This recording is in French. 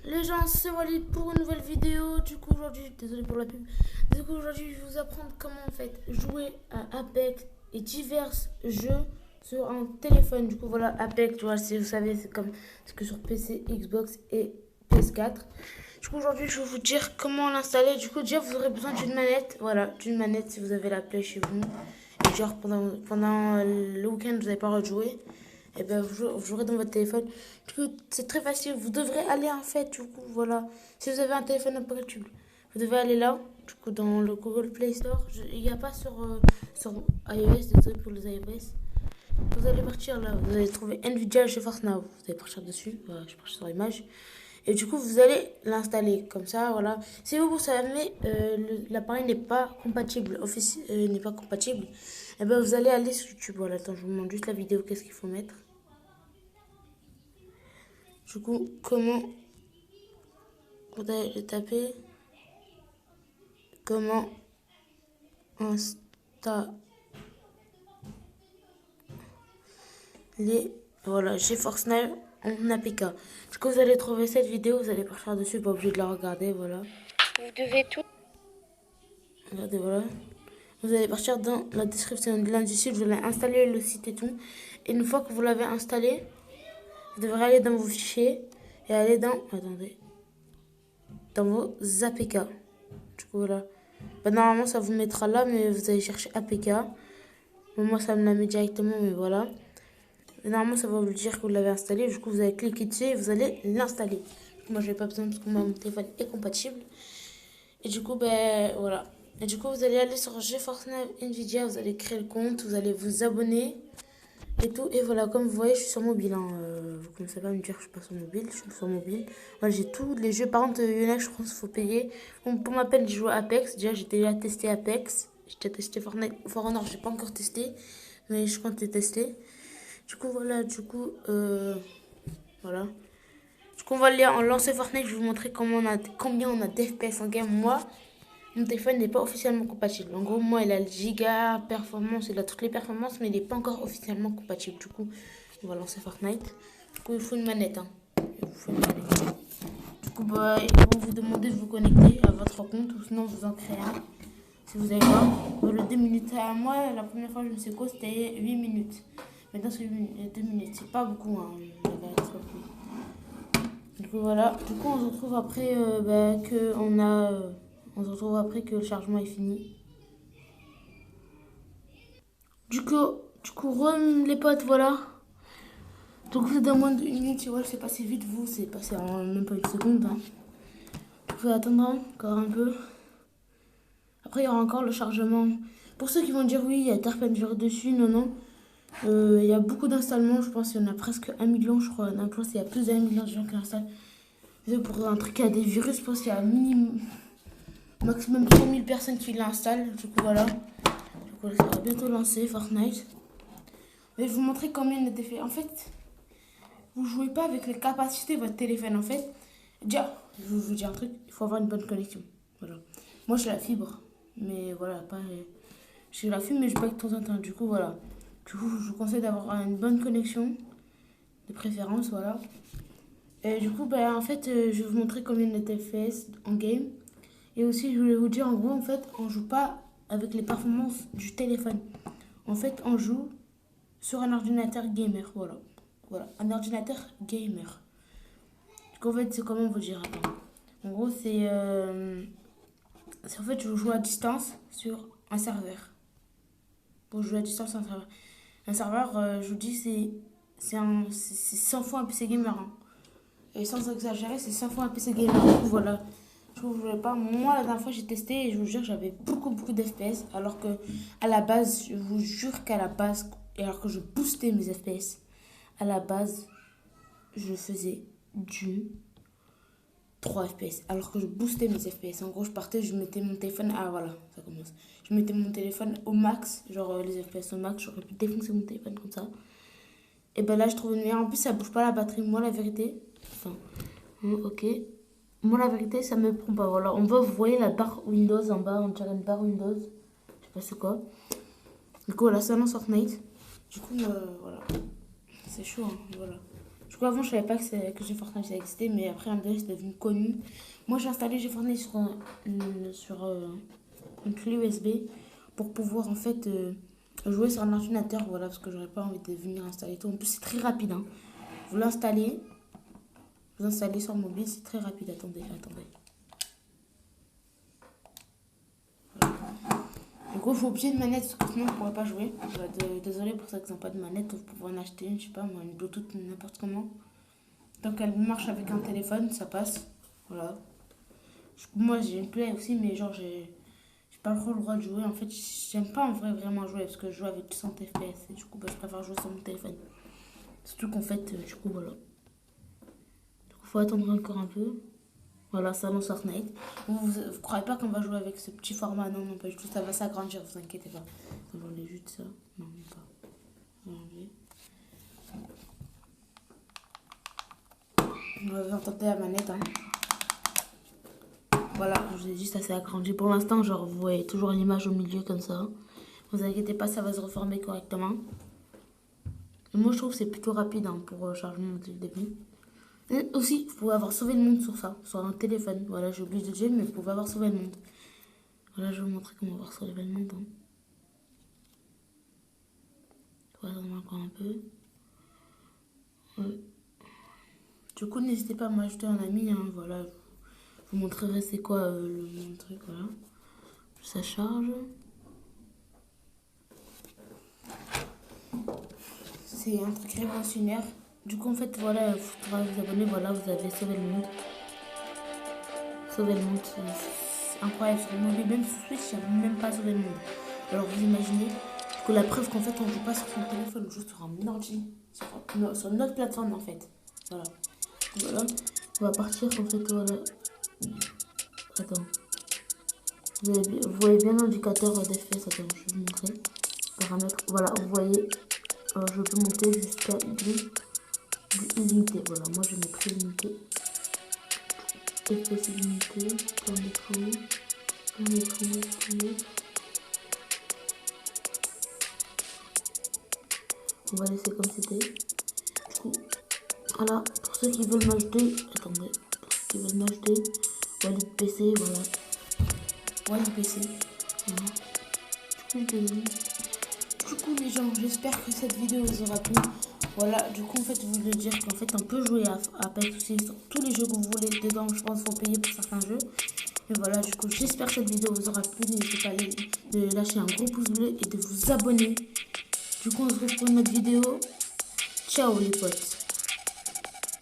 Les gens, c'est Walid pour une nouvelle vidéo. Du coup, aujourd'hui, désolé pour la pub. Du coup, aujourd'hui, je vais vous apprendre comment en fait jouer à Apex et divers jeux sur un téléphone. Du coup, voilà, Apex, tu vois, vous savez, c'est comme ce que sur PC, Xbox et PS4. Du coup, aujourd'hui, je vais vous dire comment l'installer. Du coup, déjà, vous aurez besoin d'une manette. Voilà, d'une manette si vous avez la Play chez vous. Et genre, pendant le week-end, vous n'avez pas rejoué. Et ben vous jouerez dans votre téléphone. Du coup, c'est très facile. Vous devrez aller en fait, du coup, voilà. Si vous avez un téléphone compatible, vous devez aller là, du coup, dans le Google Play Store. Il n'y a pas sur iOS, désolé pour les iOS. Vous allez partir là, vous allez trouver Nvidia GeForce Now. Vous allez partir dessus. Voilà, je marche sur l'image. Et du coup, vous allez l'installer comme ça, voilà. Si vous savez, l'appareil n'est pas compatible, n'est pas compatible, et ben vous allez aller sur YouTube. Voilà, attends, je vous montre juste la vidéo, qu'est-ce qu'il faut mettre. Du coup, comment vous allez taper comment installer voilà, GeForce Now en APK. Du coup, vous allez trouver cette vidéo, vous allez partir dessus, pas obligé de la regarder, voilà. Vous devez tout. Regardez, voilà. Vous allez partir dans la description de l'un du site, vous allez installer le site et tout. Et une fois que vous l'avez installé, vous devrez aller dans vos fichiers et aller dans vos APK. Du coup, voilà. Bah, normalement, ça vous mettra là, mais vous allez chercher APK. Bon, moi, ça me la met directement, mais voilà. Et normalement, ça va vous dire que vous l'avez installé. Du coup, vous allez cliquer dessus et vous allez l'installer. Moi, je n'ai pas besoin parce que mon téléphone est compatible. Et du coup, ben voilà. Et du coup, vous allez aller sur GeForce Now Nvidia, vous allez créer le compte, vous allez vous abonner et tout. Et voilà, comme vous voyez, je suis sur mobile. Hein. Vous commencez pas à me dire que je suis pas sur mobile, je suis sur mobile. Voilà, j'ai tous les jeux. Par contre, il y en a, je pense qu'il faut payer. Donc, pour ma peine, j'ai joué à Apex. Déjà, j'ai déjà testé Apex. J'ai déjà testé Fortnite. For Honor, j'ai pas encore testé, mais je compte tester. Du coup, voilà, voilà. Du coup, on va aller en lancer Fortnite. Je vais vous montrer combien on a d'FPS en game. Moi, mon téléphone n'est pas officiellement compatible. En gros, moi, il a le giga performance, il a toutes les performances, mais il n'est pas encore officiellement compatible. Du coup, on va lancer Fortnite. Du coup, il faut une manette. Hein. Il vous faut une manette. Du coup, bah, ils vont vous demander de vous connecter à votre compte, ou sinon vous en créez un. Si vous allez voir, le 2 minutes. Moi, la première fois, je me suis quoi, c'était 8 minutes. Maintenant, c'est 2 minutes. C'est pas beaucoup. Hein. C'est pas beaucoup. Du coup, voilà. Du coup, on se retrouve après on se retrouve après que le chargement est fini. Du coup, les potes, voilà. Donc, c'est dans moins d'une minute, tu vois, c'est passé vite, vous, c'est passé en même pas une seconde. Hein. Vous pouvez attendre encore un peu. Après, il y aura encore le chargement. Pour ceux qui vont dire oui, il y a Tarpenjure dessus, non, non. Il y a beaucoup d'installements, je pense qu'il y en a presque 1 million, je crois. Non, je pense qu'il y a plus d'1 million de gens qui l'installent. Pour un truc qui a des virus, je pense qu'il y a minimum, maximum 100 000 personnes qui l'installent. Du coup, voilà. Du coup, ça va bientôt lancer Fortnite. Je vais vous montrer combien il était fait. En fait, vous jouez pas avec les capacités de votre téléphone. En fait, déjà, je vous dis un truc, il faut avoir une bonne connexion. Voilà. Moi, j'ai la fibre. Mais voilà, pas. J'ai la fibre, mais je pas de temps en temps. Du coup, voilà. Du coup, je vous conseille d'avoir une bonne connexion. De préférence, voilà. Et du coup, bah, en fait, je vais vous montrer combien il était fait en game. Et aussi, je voulais vous dire, en gros, en fait, on joue pas avec les performances du téléphone. En fait, on joue sur un ordinateur gamer, voilà. Voilà, un ordinateur gamer. Du coup, en fait, c'est comment vous dire, attends. En gros, en fait, je joue à distance sur un serveur. Pour jouer à distance sur un serveur. Un serveur, je vous dis, c'est 100 fois un PC gamer. Hein. Et sans exagérer, c'est 100 fois un PC gamer. Du coup, voilà. Je vous voulais pas. Moi, la dernière fois, j'ai testé et je vous jure, j'avais beaucoup d'FPS. Alors que, à la base, je vous jure qu'à la base, et alors que je boostais mes FPS, à la base, je faisais du 3 FPS. Alors que je boostais mes FPS. En gros, je partais, je mettais mon téléphone. Ah, voilà, ça commence. Je mettais mon téléphone au max, genre les FPS au max. J'aurais pu défoncer mon téléphone comme ça. Et ben là, je trouve une meilleure. En plus, ça bouge pas la batterie. Moi, la vérité. Enfin, ok. Moi, la vérité, ça me prend pas. Voilà, vous voyez la barre Windows en bas, on dirait une barre Windows. Je sais pas c'est quoi. Du coup, voilà, ça lance Fortnite. Du coup, voilà. C'est chaud, hein, voilà. Du coup, avant, je savais pas que GeFortnite ça existait, mais après, c'est devenu connu. Moi, j'ai installé GeFortnite sur une clé USB pour pouvoir en fait jouer sur un ordinateur, voilà, parce que j'aurais pas envie de venir installer tout. En plus, c'est très rapide, hein. Vous l'installez sur le mobile, c'est très rapide. Attendez. Du coup, il faut oublier une manette, parce que sinon, on ne pourra pas jouer. Désolé pour ça qu'ils n'ont pas de manette, vous pouvez en acheter une, je sais pas, moi, une Bluetooth, n'importe comment. Tant qu'elle marche avec un téléphone, ça passe. Voilà. Moi, j'ai une Play aussi, mais genre, j'ai pas trop le droit de jouer. En fait, j'aime pas en vrai vraiment jouer, parce que je joue avec 100 FPS, et du coup, je préfère jouer sur mon téléphone. Surtout qu'en fait, du coup, voilà. Il faut attendre encore un peu. Voilà, ça lance Fortnite. Vous croyez pas qu'on va jouer avec ce petit format? Non, pas du tout. Ça va s'agrandir, vous inquiétez pas. On va enlever juste ça. Non, même pas. On va enlever. Vous entendez la manette, hein. Voilà, je vous ai dit, ça s'est agrandi. Pour l'instant, genre, vous voyez toujours l'image au milieu comme ça. Vous inquiétez pas, ça va se reformer correctement. Et moi, je trouve que c'est plutôt rapide, hein, pour chargement dès le début. Et aussi, vous pouvez avoir sauvé le monde sur ça, sur un téléphone. Voilà, j'ai oublié de dire, mais vous pouvez avoir sauvé le monde. Voilà, je vais vous montrer comment avoir sauvé le monde. Hein. On va attendre encore un peu. Ouais. Du coup, n'hésitez pas à m'ajouter un ami. Hein, voilà, je vous montrerai c'est quoi le truc. Voilà, ça charge. C'est un truc révolutionnaire. Du coup, en fait, voilà, il faudra vous abonner. Voilà, vous avez sauvé le monde. Sauver le monde, c'est incroyable sur le mobile. Même sur Switch, il n'y a même pas sauvé le monde. Alors, vous imaginez que la preuve qu'en fait, on ne joue pas sur son téléphone, on joue sur un ordi. Sur notre plateforme, en fait. Voilà. Voilà. On va partir, en fait, voilà. Attends. Vous voyez bien l'indicateur d'FS. Attends, je vais vous montrer. Paramètres. Voilà, vous voyez. Alors, je peux monter jusqu'à illimité. Voilà, moi je mets très limité. FPS illimité. Plein d'écran. On va laisser comme c'était. Du coup, voilà, pour ceux qui veulent m'ajouter, attendez, pour ceux qui veulent m'ajouter, Walid PC, voilà. Walid PC, voilà. Du coup, les gens, j'espère que cette vidéo vous aura plu. Voilà, du coup, en fait, je voulais dire qu'en fait, on peut jouer à PES sur tous les jeux que vous voulez. Dedans, je pense qu'il faut payer pour certains jeux. Et voilà, du coup, j'espère que cette vidéo vous aura plu. N'hésitez pas de lâcher un gros pouce bleu et de vous abonner. Du coup, on se retrouve pour une autre vidéo. Ciao les potes.